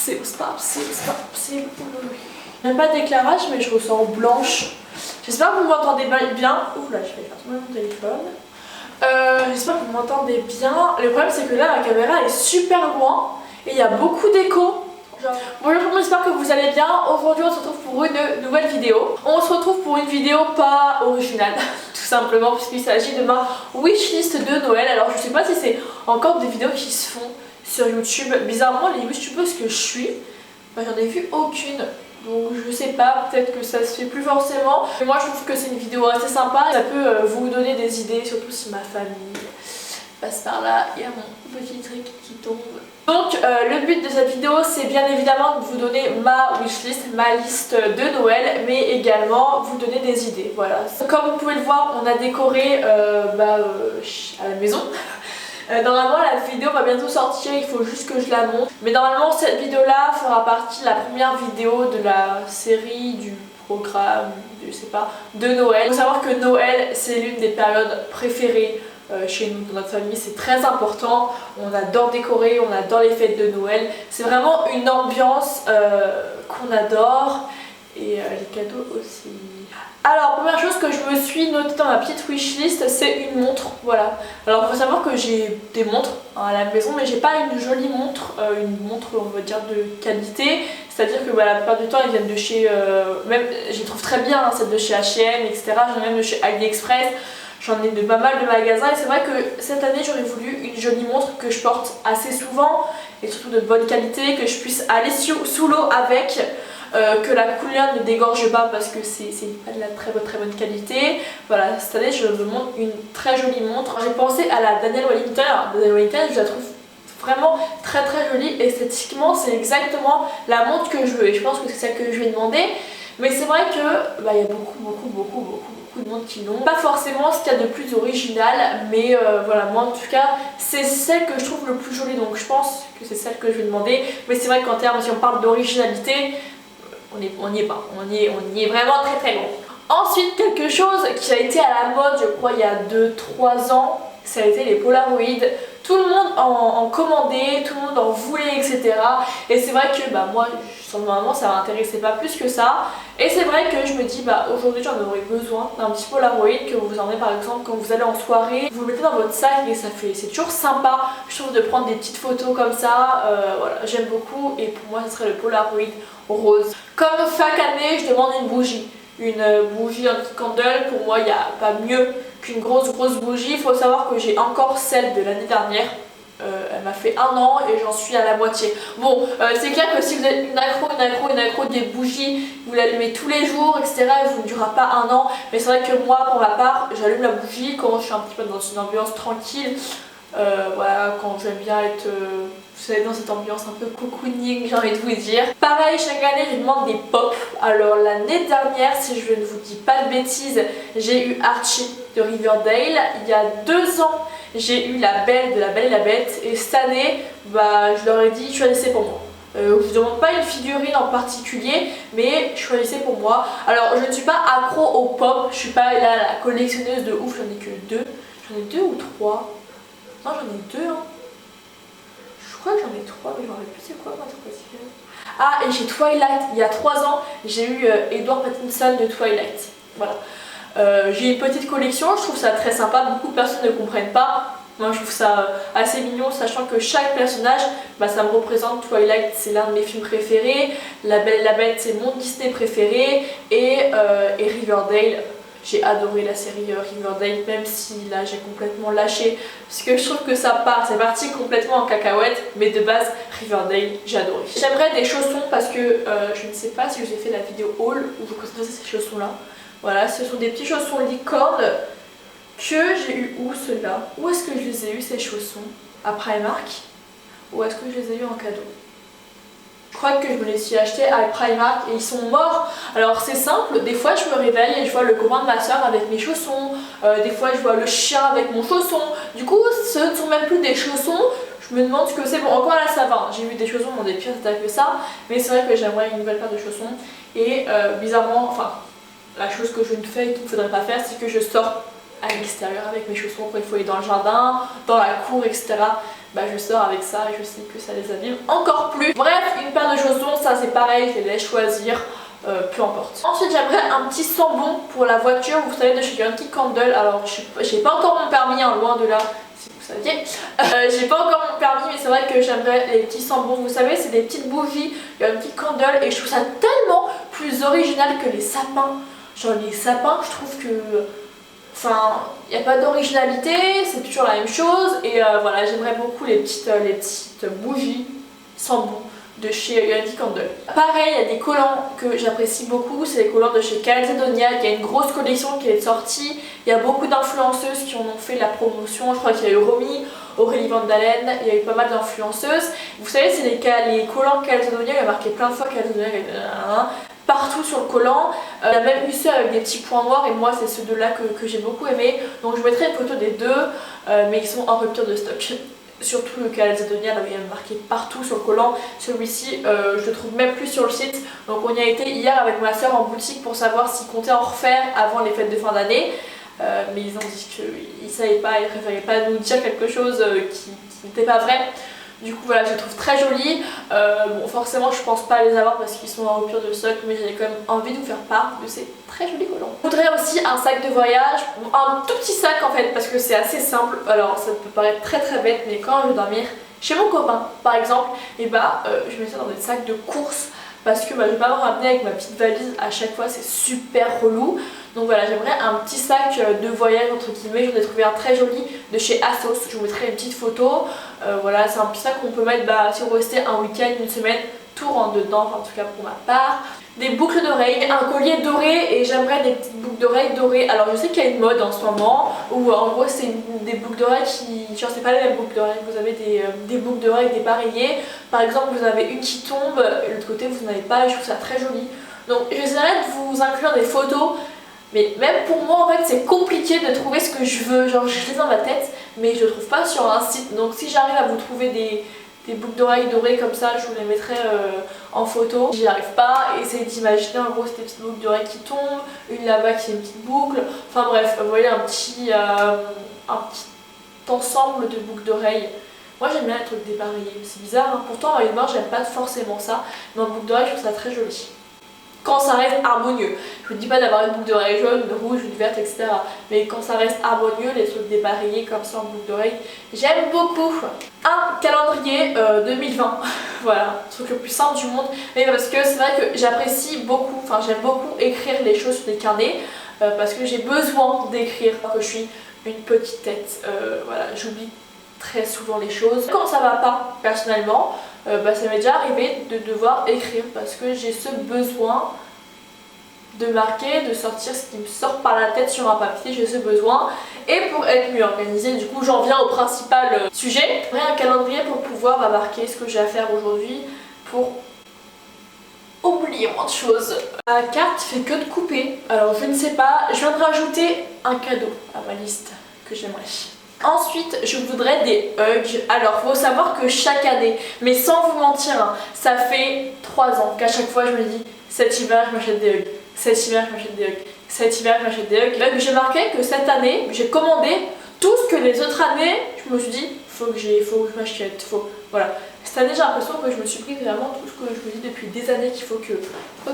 possible, c'est pas possible, c'est pas possible. Même pas d'éclairage, mais je ressens blanche. J'espère que vous m'entendez bien. Ouh là, je vais faire tomber mon téléphone. J'espère que vous m'entendez bien. Le problème, c'est que là, la caméra est super loin et il y a beaucoup d'écho. Bonjour tout le monde, j'espère que vous allez bien. Aujourd'hui, on se retrouve pour une nouvelle vidéo. On se retrouve pour une vidéo pas originale, tout simplement, puisqu'il s'agit de ma wishlist de Noël. Alors, je sais pas si c'est encore des vidéos qui se font sur YouTube. Bizarrement, les youtubeuses que je suis, bah, j'en ai vu aucune. Donc je sais pas, peut-être que ça se fait plus forcément. Mais moi je trouve que c'est une vidéo assez sympa. Ça peut vous donner des idées, surtout si ma famille passe par là. Il y a mon petit truc qui tombe. Donc le but de cette vidéo, c'est bien évidemment de vous donner ma wishlist, ma liste de Noël, mais également vous donner des idées. Voilà. Comme vous pouvez le voir, on a décoré à la maison. Normalement la vidéo va bientôt sortir, il faut juste que je la monte. Mais normalement cette vidéo là fera partie de la première vidéo de la série, du programme, je sais pas, de Noël. Il faut savoir que Noël c'est l'une des périodes préférées chez nous, dans notre famille, c'est très important. On adore décorer, on adore les fêtes de Noël. C'est vraiment une ambiance qu'on adore et les cadeaux aussi. Alors, première chose que je me suis notée dans ma petite wishlist, c'est une montre, voilà. Alors, il faut savoir que j'ai des montres à la maison, mais j'ai pas une jolie montre, on va dire de qualité. C'est-à-dire que la plupart du temps, elles viennent de chez, même, je les trouve très bien, hein, celles de chez H&M, etc. J'en ai même de chez AliExpress. J'en ai de pas mal de magasins et c'est vrai que cette année, j'aurais voulu une jolie montre que je porte assez souvent et surtout de bonne qualité, que je puisse aller sous l'eau avec. Que la couleur ne dégorge pas parce que c'est pas de la très bonne qualité. Voilà, cette année je me montre une très jolie montre. J'ai pensé à la Daniel Wellington. Alors Daniel Wellington, je la trouve vraiment très jolie. Esthétiquement, c'est exactement la montre que je veux et je pense que c'est celle que je vais demander. Mais c'est vrai que y a beaucoup de monde qui l'ont. Pas forcément ce qu'il y a de plus original, mais voilà, moi en tout cas c'est celle que je trouve le plus jolie, donc je pense que c'est celle que je vais demander. Mais c'est vrai qu'en termes, si on parle d'originalité, on n'y est pas, on y est vraiment très loin. Ensuite, quelque chose qui a été à la mode, je crois, il y a 2-3 ans, ça a été les Polaroid. Tout le monde en commandait, tout le monde en voulait, etc. Et c'est vrai que moi, normalement, ça m'intéressait pas plus que ça. Et c'est vrai que je me dis, aujourd'hui, j'en aurais besoin d'un petit Polaroid que vous emmenez par exemple quand vous allez en soirée. Vous le mettez dans votre sac et c'est toujours sympa, je trouve, de prendre des petites photos comme ça. Voilà, j'aime beaucoup et pour moi, ce serait le Polaroid rose. Comme chaque année, je demande une bougie. Une bougie anti-candle, pour moi il n'y a pas mieux qu'une grosse bougie. Il faut savoir que j'ai encore celle de l'année dernière, elle m'a fait 1 an et j'en suis à la moitié. Bon, c'est clair que si vous êtes une accro des bougies, vous l'allumez tous les jours, etc. et vous ne durera pas 1 an. Mais c'est vrai que moi, pour ma part, j'allume la bougie quand je suis un petit peu dans une ambiance tranquille. Voilà, quand j'aime bien être vous savez, dans cette ambiance un peu cocooning, j'ai envie de vous dire. Pareil, chaque année je demande des pop. Alors l'année dernière, si je ne vous dis pas de bêtises, j'ai eu Archie de Riverdale. Il y a 2 ans, j'ai eu la Belle de La Belle et la Bête. Et cette année, je leur ai dit choisissez pour moi. Je vous demande pas une figurine en particulier, mais choisissez pour moi. Alors je ne suis pas accro au pop, je suis pas là la collectionneuse de ouf, j'en ai que 2. J'en ai 2 ou 3. Non, j'en ai 2 hein. Je crois que j'en ai 3, mais je me rappelle plus c'est quoi ma truc aussi. Ah, et j'ai Twilight, il y a 3 ans, j'ai eu Edward Pattinson de Twilight. Voilà. J'ai une petite collection, je trouve ça très sympa, beaucoup de personnes ne comprennent pas. Moi je trouve ça assez mignon, sachant que chaque personnage, ça me représente. Twilight c'est l'un de mes films préférés, La Belle et la Bête c'est mon Disney préféré, et Riverdale. J'ai adoré la série Riverdale, même si là j'ai complètement lâché parce que je trouve que ça part, c'est parti complètement en cacahuète, mais de base Riverdale j'ai adoré. J'aimerais des chaussons parce que je ne sais pas si je vous ai fait la vidéo haul où vous présentais ces chaussons là. Voilà, ce sont des petits chaussons licorne que j'ai eu où ceux-là? Où est-ce que je les ai eu ces chaussons? À Primark? Ou est-ce que je les ai eu en cadeau? Je crois que je me les suis achetés à Primark et ils sont morts. Alors c'est simple, des fois je me réveille et je vois le copain de ma soeur avec mes chaussons, des fois je vois le chien avec mon chausson. Du coup ce ne sont même plus des chaussons, je me demande ce que c'est. Bon, encore là ça va, j'ai eu des chaussons dans des pires états que ça, mais c'est vrai que j'aimerais une nouvelle paire de chaussons. Et bizarrement, la chose que je ne fais et qu'il ne faudrait pas faire, c'est que je sors à l'extérieur avec mes chaussons quand il faut aller dans le jardin, dans la cour, etc. Je sors avec ça et je sais que ça les abîme encore plus. Bref, une paire de chaussons, ça c'est pareil, je les laisse choisir. Peu importe. Ensuite j'aimerais un petit sambon pour la voiture, vous savez, de chez Yankee Candle. Alors j'ai pas encore mon permis, hein, loin de là, si vous saviez. J'ai pas encore mon permis, mais c'est vrai que j'aimerais les petits sambons. Vous savez, c'est des petites bougies Yankee Candle et je trouve ça tellement plus original que les sapins. Genre les sapins, je trouve que... Enfin, il n'y a pas d'originalité, c'est toujours la même chose. Et voilà, j'aimerais beaucoup les petites bougies sambon de chez Yankee Candle. Pareil, il y a des collants que j'apprécie beaucoup, c'est les collants de chez Calzedonia. Il y a une grosse collection qui est sortie, il y a beaucoup d'influenceuses qui en ont fait la promotion. Je crois qu'il y a eu Romy, Aurélie Vandalen, il y a eu pas mal d'influenceuses. Vous savez, c'est les collants Calzedonia, il y a marqué plein de fois Calzedonia, partout sur le collant. Il y a même eu ceux avec des petits points noirs et moi c'est ceux de là que j'ai beaucoup aimé. Donc je mettrai une photo des deux, mais ils sont en rupture de stock. Surtout le Calzedonia, là où il y a marqué partout sur le collant. Celui-ci, je le trouve même plus sur le site. Donc on y a été hier avec ma soeur en boutique pour savoir s'ils comptaient en refaire avant les fêtes de fin d'année. Mais ils ont dit qu'ils ne savaient pas, ils préféraient pas nous dire quelque chose qui n'était pas vrai. Du coup voilà, je les trouve très jolis. Bon, forcément je pense pas les avoir parce qu'ils sont en rupture de stock, mais j'ai quand même envie de vous faire part de ces très jolis collants. Je voudrais aussi un sac de voyage, un tout petit sac en fait, parce que c'est assez simple. Alors ça peut paraître très bête, mais quand je vais dormir chez mon copain par exemple, et je mets ça dans des sacs de course parce que je vais pas me ramener avec ma petite valise à chaque fois, c'est super relou. Donc voilà, j'aimerais un petit sac de voyage entre guillemets. J'en ai trouvé un très joli de chez Asos, je vous mettrai une petite photo. Voilà, c'est un petit sac qu'on peut mettre si on restait un week-end, une semaine, tout rentre dedans, enfin, en tout cas pour ma part. Des boucles d'oreilles, un collier doré, et j'aimerais des petites boucles d'oreilles dorées. Alors je sais qu'il y a une mode en ce moment où en gros c'est des boucles d'oreilles qui... Genre c'est pas les mêmes boucles d'oreilles, vous avez des boucles d'oreilles dépareillées. Par exemple vous avez une qui tombe, et l'autre côté vous n'en avez pas, et je trouve ça très joli. Donc j'essaierai de vous inclure des photos. Mais même pour moi en fait c'est compliqué de trouver ce que je veux, genre je l'ai dans ma tête mais je le trouve pas sur un site. Donc si j'arrive à vous trouver des boucles d'oreilles dorées comme ça, je vous les mettrai en photo. J'y arrive pas, essayez d'imaginer en gros c'est des petites boucles d'oreilles qui tombent, une là-bas qui est une petite boucle, enfin bref, vous voyez un petit ensemble de boucles d'oreilles. Moi j'aime bien les trucs dépareillés, c'est bizarre hein. Pourtant en mort j'aime pas forcément ça, mais en boucle d'oreille je trouve ça très joli. Quand ça reste harmonieux. Je vous dis pas d'avoir une boucle d'oreille jaune, une rouge, une verte, etc. Mais quand ça reste harmonieux, les trucs dépareillés comme ça en boucle d'oreille, j'aime beaucoup. Un calendrier 2020, voilà, le truc le plus simple du monde. Mais parce que c'est vrai que j'apprécie beaucoup, enfin j'aime beaucoup écrire les choses sur des carnets. Parce que j'ai besoin d'écrire, que je suis une petite tête. Voilà, j'oublie très souvent les choses. Quand ça va pas personnellement, ça m'est déjà arrivé de devoir écrire parce que j'ai ce besoin de marquer, de sortir ce qui me sort par la tête sur un papier, j'ai ce besoin. Et pour être mieux organisée, du coup j'en viens au principal sujet. J'aurais un calendrier pour pouvoir marquer ce que j'ai à faire aujourd'hui pour oublier moins de choses. La carte fait que de couper, alors je ne sais pas, je viens de rajouter un cadeau à ma liste que j'aimerais. Ensuite, je voudrais des hugs. Alors, faut savoir que chaque année, mais sans vous mentir, hein, ça fait 3 ans qu'à chaque fois je me dis cet hiver je m'achète des hugs, cet hiver je m'achète des hugs, cet hiver je m'achète des hugs. Là, j'ai marqué que cette année, j'ai commandé tout ce que les autres années, je me suis dit faut que je m'achète, voilà. Cette année, j'ai l'impression que je me suis pris vraiment tout ce que je me dis depuis des années qu'il faut que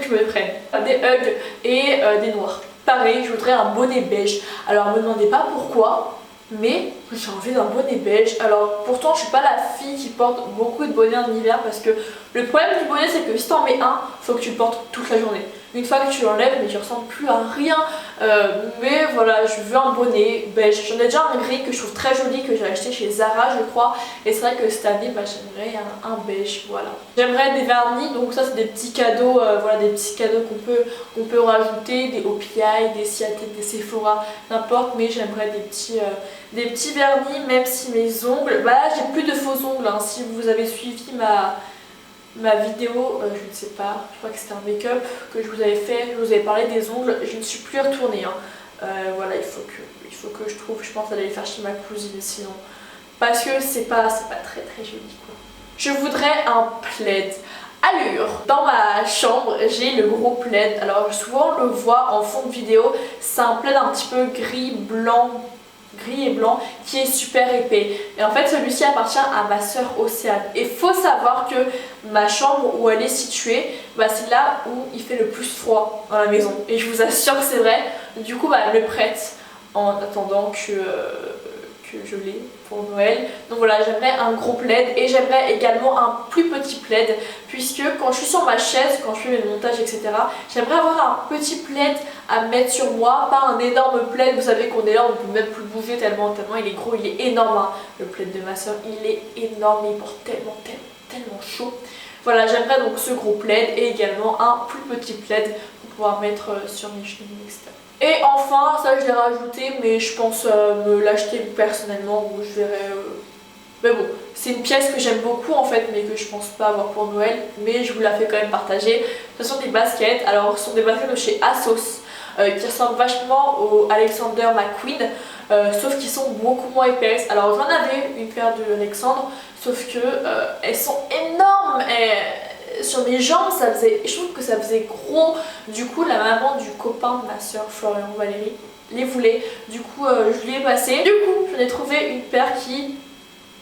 je me prenne. Des hugs et des noirs. Pareil, je voudrais un bonnet beige. Alors, me demandez pas pourquoi. Mais j'ai envie d'un bonnet beige. Alors pourtant je suis pas la fille qui porte beaucoup de bonnets en hiver parce que le problème du bonnet c'est que si t'en mets un, faut que tu le portes toute la journée. Une fois que tu l'enlèves, mais tu ressembles plus à rien. Mais voilà, je veux un bonnet beige. J'en ai déjà un gris que je trouve très joli que j'ai acheté chez Zara je crois. Et c'est vrai que cette année j'aimerais un beige, voilà. J'aimerais des vernis, donc ça c'est des petits cadeaux, voilà, des petits cadeaux qu'on peut rajouter, des OPI, des Ciatek, des Sephora, n'importe, mais j'aimerais des petits vernis, même si mes ongles, là j'ai plus de faux ongles, hein. Si vous avez suivi ma vidéo, je ne sais pas, je crois que c'était un make-up que je vous avais fait, je vous avais parlé des ongles, je ne suis plus retournée, hein. Voilà, il faut que je trouve, je pense d'aller les faire chez ma cousine sinon, parce que c'est pas très joli quoi. Je voudrais un plaid. Allure. Dans ma chambre, j'ai le gros plaid. Alors souvent on le voit en fond de vidéo, c'est un plaid un petit peu gris, blanc, gris et blanc qui est super épais. Et en fait celui-ci appartient à ma soeur Océane. Et faut savoir que ma chambre où elle est située, c'est là où il fait le plus froid dans la maison. Et je vous assure que c'est vrai. Du coup elle me prête en attendant que je l'ai pour Noël. Donc voilà, j'aimerais un gros plaid et j'aimerais également un plus petit plaid, puisque quand je suis sur ma chaise, quand je fais mes montages, etc., j'aimerais avoir un petit plaid à mettre sur moi, pas un énorme plaid. Vous savez qu'on est là, on peut même plus bouger tellement il est gros, il est énorme, hein. Le plaid de ma soeur, il est énorme, il porte tellement chaud. Voilà, j'aimerais donc ce gros plaid et également un plus petit plaid pour pouvoir mettre sur mes chemises, etc. Et enfin, ça je l'ai rajouté, mais je pense me l'acheter personnellement, ou je verrai. Mais bon, c'est une pièce que j'aime beaucoup en fait, mais que je pense pas avoir pour Noël, mais je vous la fais quand même partager. Ce sont des baskets, alors ce sont des baskets de chez ASOS, qui ressemblent vachement au Alexander McQueen, sauf qu'ils sont beaucoup moins épaisses. Alors j'en avais une paire de Alexandre, sauf que elles sont énormes. Sur mes jambes, je trouve que ça faisait gros. Du coup, la maman du copain de ma soeur Florian Valérie les voulait. Du coup, je lui ai passé. Du coup, j'en ai trouvé une paire qui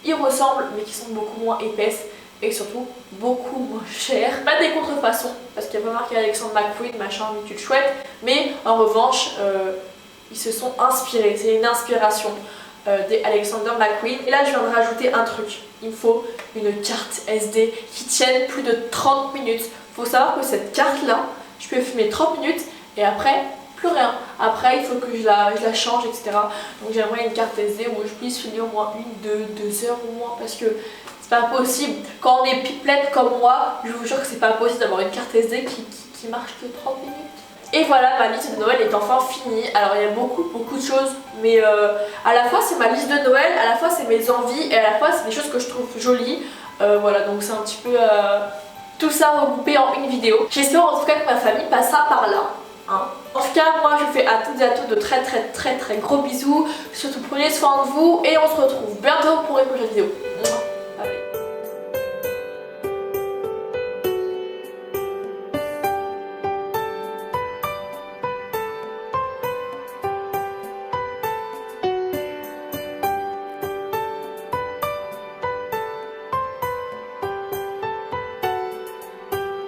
y ressemble, mais qui sont beaucoup moins épaisses et surtout beaucoup moins chères. Pas des contrefaçons, parce qu'il n'y a pas marqué Alexander McQueen, machin, une chouette. Mais en revanche, ils se sont inspirés. C'est une inspiration des Alexander McQueen. Et là, je viens de rajouter un truc. Il me faut une carte SD qui tienne plus de 30 minutes. Il faut savoir que cette carte là, je peux filmer 30 minutes et après plus rien. Après il faut que je la change, etc. Donc j'aimerais une carte SD où je puisse filmer au moins 2 heures au moins, parce que c'est pas possible. Quand on est pipelette comme moi, je vous jure que c'est pas possible d'avoir une carte SD qui marche que 30 minutes. Et voilà, ma liste de Noël est enfin finie. Alors il y a beaucoup de choses, mais à la fois c'est ma liste de Noël, à la fois c'est mes envies, et à la fois c'est des choses que je trouve jolies. Voilà, donc c'est un petit peu tout ça regroupé en une vidéo. J'espère en tout cas que ma famille passera par là, hein. En tout cas, moi je vous fais à toutes et à tous de très gros bisous. Surtout prenez soin de vous et on se retrouve bientôt pour une prochaine vidéo.